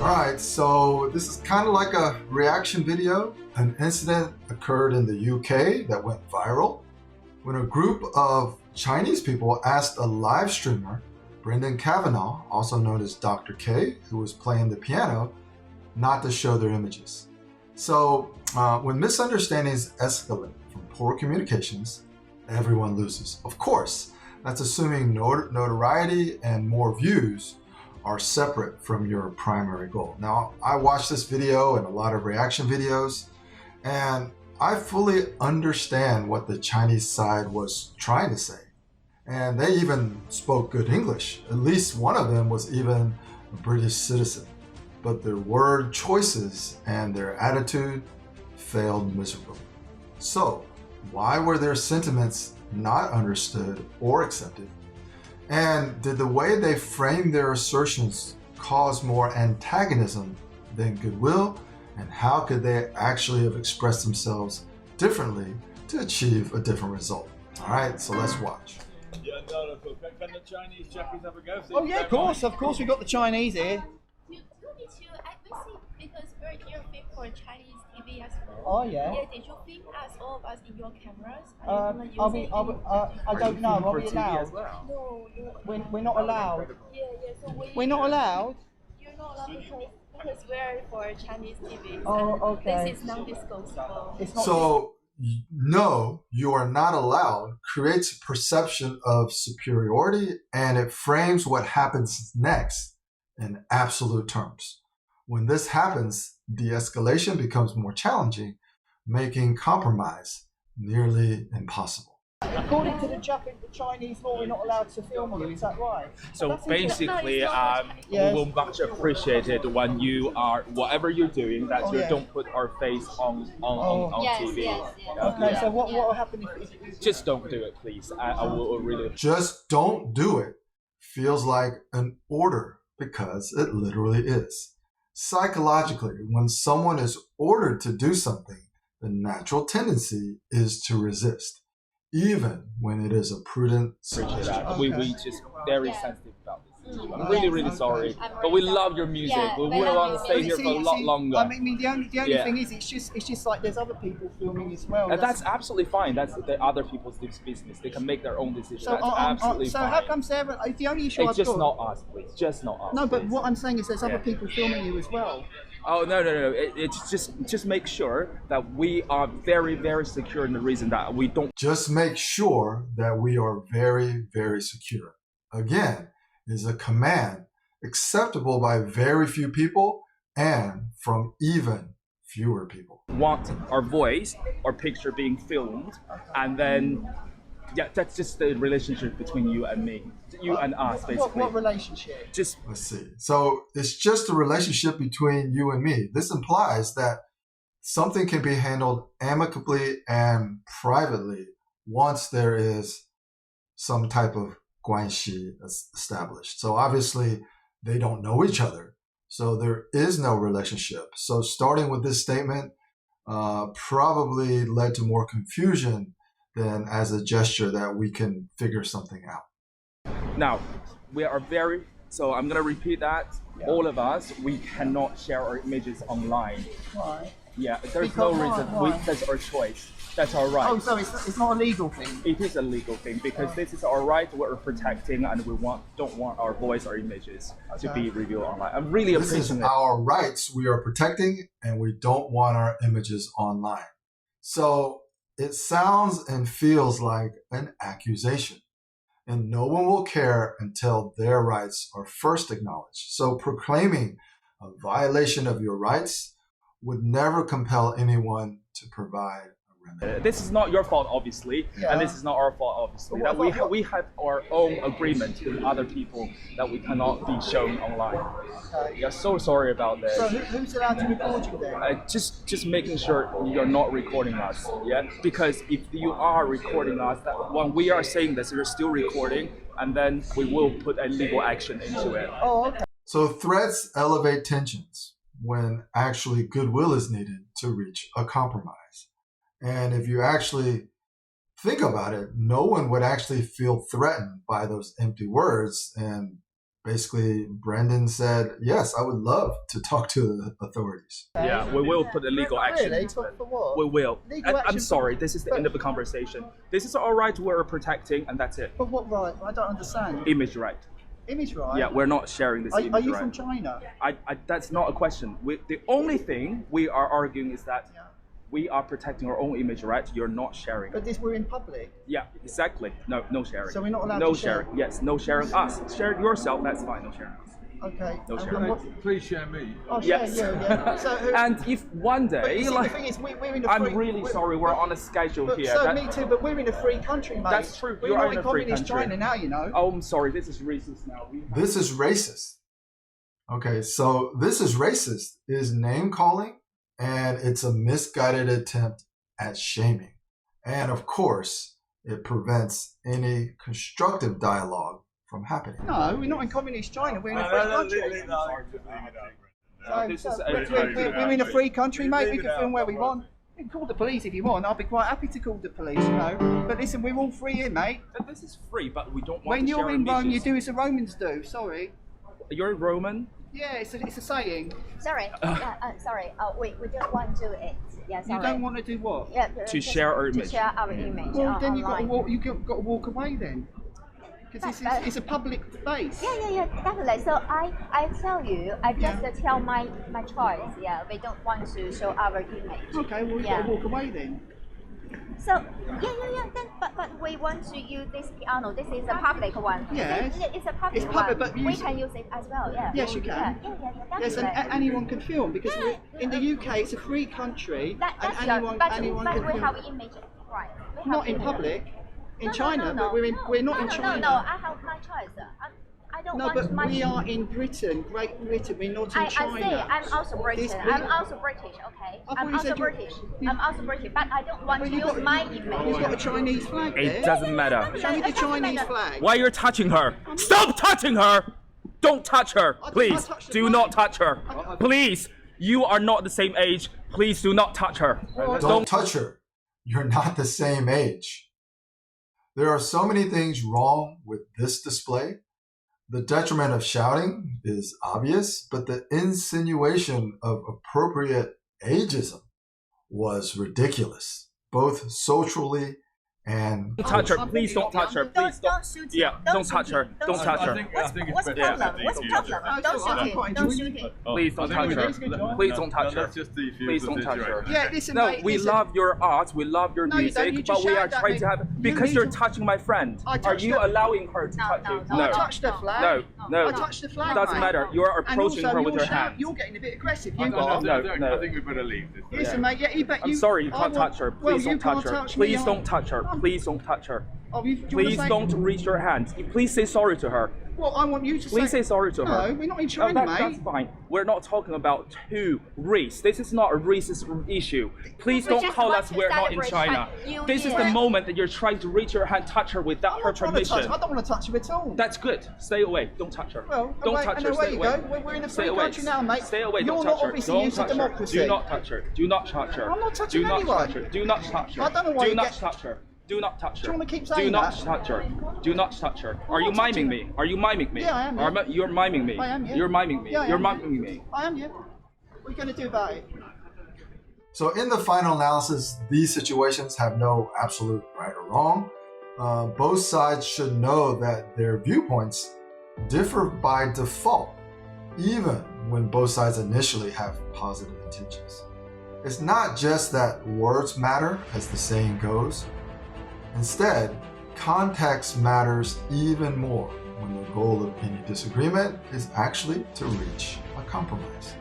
Alright, so this is kind of like a reaction video. An incident occurred in the UK that went viral when a group of Chinese people asked a live streamer, Brendan Kavanagh, also known as Dr. K, who was playing the piano, not to show their images. So when misunderstandings escalate from poor communications, everyone loses. Of course, that's assuming notoriety and more views are separate from your primary goal. Now, I watched this video and a lot of reaction videos, and I fully understand what the Chinese side was trying to say. And they even spoke good English. At least one of them was even a British citizen. But their word choices and their attitude failed miserably. So, why were their sentiments not understood or accepted? And did the way they framed their assertions cause more antagonism than goodwill? And how could they actually have expressed themselves differently to achieve a different result? All right, so let's watch. Yeah, no, can the Chinese chappies have a go? Oh yeah, of course, we've got the Chinese here. You me too. I see because we're here film for Chinese TV as well. Oh yeah. Yeah, did you film as all of us in your cameras? I don't know. Are we allowed? No. We're not allowed. Yeah. So We're not allowed. You're not allowed because we're for Chinese TV. Oh, okay. This is non-disclosable. It's not. So, no, you are not allowed creates a perception of superiority, and it frames what happens next in absolute terms. When this happens, de-escalation becomes more challenging, making compromise nearly impossible. According to the Chinese law, we're not allowed to film you. Is that right? So basically, Yes. we will much appreciate it when you are, whatever you're doing, that you don't put our face on TV. Yes. Okay. Yeah. So what will happen if Just don't do it, please. I will really. Just don't do it feels like an order because it literally is. Psychologically, when someone is ordered to do something, the natural tendency is to resist, even when it is a prudent suggestion. We just very sensitive about this. I'm really sorry, but we love your music. Yeah, we we would love want to your stay here music. for a lot longer. I mean, the only thing is, it's just like there's other people filming as well. And that's absolutely fine. That's the other people's business. They can make their own decisions. So, That's absolutely so fine. how come Sarah? The only issue It's I've just got. not us, please. Just not us. No, but please. what I'm saying is there's other people filming you as well. Oh no! It's just make sure that we are very secure in the reason that we don't. Just make sure that we are very secure. Again, is a command acceptable by very few people and from even fewer people. Want our voice or picture being filmed, and then that's just the relationship between you and me, you and us, basically. What relationship? Just Let's see. So it's just a relationship between you and me. This implies that something can be handled amicably and privately once there is some type of 关系established. So obviously they don't know each other. So there is no relationship. So starting with this statement probably led to more confusion than as a gesture that we can figure something out. now we are very. So I'm gonna repeat that. Yeah. All of us, we cannot share our images online. Right. Yeah, there's Because no reason. why? That's our choice. That's our right. Oh, so it's not a legal thing. It is a legal thing because this is our right. We're protecting, and we don't want our voice or images to be revealed online. I'm really This is appreciative. our rights we are protecting, and we don't want our images online. So it sounds and feels like an accusation, and no one will care until their rights are first acknowledged. So proclaiming a violation of your rights would never compel anyone to provide a remedy. This is not your fault, obviously, and this is not our fault, obviously. That we have our own agreement with other people that we cannot be shown online. We are so sorry about this. So who's allowed to record you then? Just making sure you're not recording us, yeah? Because if you are recording us, that when we are saying this, you're still recording, and then we will put a legal action into it. Oh, okay. So threats elevate tensions when actually goodwill is needed to reach a compromise. And if you actually think about it, no one would actually feel threatened by those empty words and Basically, Brendan said, yes, I would love to talk to the authorities. Yeah, we will put a legal action. Really? into it. For what? We will. Legal I'm action sorry, for- this is the but- end of the conversation. This is our right we're protecting, and that's it. But what right? I don't understand. Image right. Image right? Yeah, we're not sharing this Are image you right. from China? That's not a question. The only thing we are arguing is that Yeah. we are protecting our own image right. You're not sharing. But we're in public. Yeah, exactly. No sharing. So we're not allowed no to share? sharing. Yes, no sharing us. Share it yourself, that's fine, no sharing us. Okay. No And sharing. what- Please share me. Oh, share Yes. you, yeah. So who, And if one but day, you see, like, the thing is, we're in a I'm free, really sorry, we're on a schedule But, here. so That- me too, but we're in a free country, mate. That's true, We're you are not in in a free communist country. China now, you know. Oh, I'm sorry, this is racist now. This is racist. Okay, so this is racist is name calling, and it's a misguided attempt at shaming. And of course, it prevents any constructive dialogue from happening. No, we're not in communist China. We're in a free country. This So is we're in a free country, mate. We can film where we want. You can call the police if you want. I'll be quite happy to call the police, you know. But listen, we're all free here, mate. This is free, but we don't want When to you're share in Rome, you images. do as the Romans do. Sorry. You're Roman? Yeah, it's a saying. Sorry. Sorry. We don't want to do it. Yeah, sorry. You don't want to do what? Yeah, To share our image. To share our image. Well, then online. you've got to walk away then. Because it's a public space. Yeah, definitely. So I tell you, I just tell my choice. Yeah, we don't want to show our image. Okay, well, you've got to walk away then. So yeah. Then, but we want to use this piano. This is a public one. Yes. It's a public It's public, one. but We you- can use it as well. Yeah. Yes, you can. Yeah, Yes, and definitely. anyone can film because in the UK it's a free country, That's and your, anyone but can we film. have image right. We have Not in image. public. In No, China, no, but we're not in no, China. No, I have my choice. I don't No, want but my. we are in Britain, Great Britain. We're not in I China. say I'm also British. This- I'm also British. Okay. I thought I'm you also said you- British. you- I'm also British, but I don't want Well, to you've use got- my You've image. got a Chinese flag there. It doesn't matter. Show me the It doesn't Chinese matter. flag. Why you're touching her? Stop touching her! Don't touch her, I please. touched the Do flag. not touch her. Please. You are not the same age. Please do not touch her. Don't touch her. You're not the same age. There are so many things wrong with this display. The detriment of shouting is obvious, but the insinuation of appropriate ageism was ridiculous, both socially and Don't touch her. I'm Please don't touch her. Don't Please don't. shoot it. Yeah, don't shoot touch it. her. Don't touch her. I think What's the it's better problem? if What's the you problem? use it. Don't shoot I'm it. Don't quite shoot it. Please don't touch her. Please don't touch her. Let's just defuse Please the don't touch her. situation. Yeah, listen, No, mate. we listen. love your art, we love your No, you don't. You music, just but we are shouted at trying me. to have You because need you're to- touching my friend. I Are touched you her. allowing her to No, touch no, you? no. I No. touched the flag. No. I touched the flag. Doesn't mate. matter. You are And approaching also, her with you're your hand. You're getting a bit aggressive. I You don't are. know, No. I think we better leave this. Listen, mate. Yeah, but I'm you. sorry, you I can't want- touch her. Well, Please you don't touch can't her. touch me. Please don't touch her. Please don't touch her. Oh, do you wanna Please say- don't reach your hand. Please say sorry to her. Well, I want you to Please say sorry to her. No, we're not in Oh, China, that's mate. fine. We're not talking about race. This is not a racist issue. Please We don't just call want us to we're not in celebrate China. New This is Year. the moment that you're trying to reach your hand, touch her without I'm her not trying to touch. permission. I don't want to touch you at all. That's good. Stay away. Don't touch her. Well, don't away, touch and her. away Stay you away. go. We're in a Stay free away. country now, mate. Stay away. You're Don't not touch her. obviously Don't used to touch her. democracy. Do not touch her. Do not touch her. I'm not touching Do not anyone. touch her. Do not touch her. I don't know why Do you not get- touch her. Do not touch her. Do you wanna keep Do saying not that? touch her. Do not touch her. Are you not touching miming me? Are you miming me? Yeah, I am, yeah. You're miming me. I am, yeah. You're miming me. Yeah, I You're am, yeah. miming me. I am, yeah. What are you going to do about it? So in the final analysis, these situations have no absolute right or wrong. Both sides should know that their viewpoints differ by default, even when both sides initially have positive intentions. It's not just that words matter, as the saying goes. Instead, context matters even more when the goal of any disagreement is actually to reach a compromise.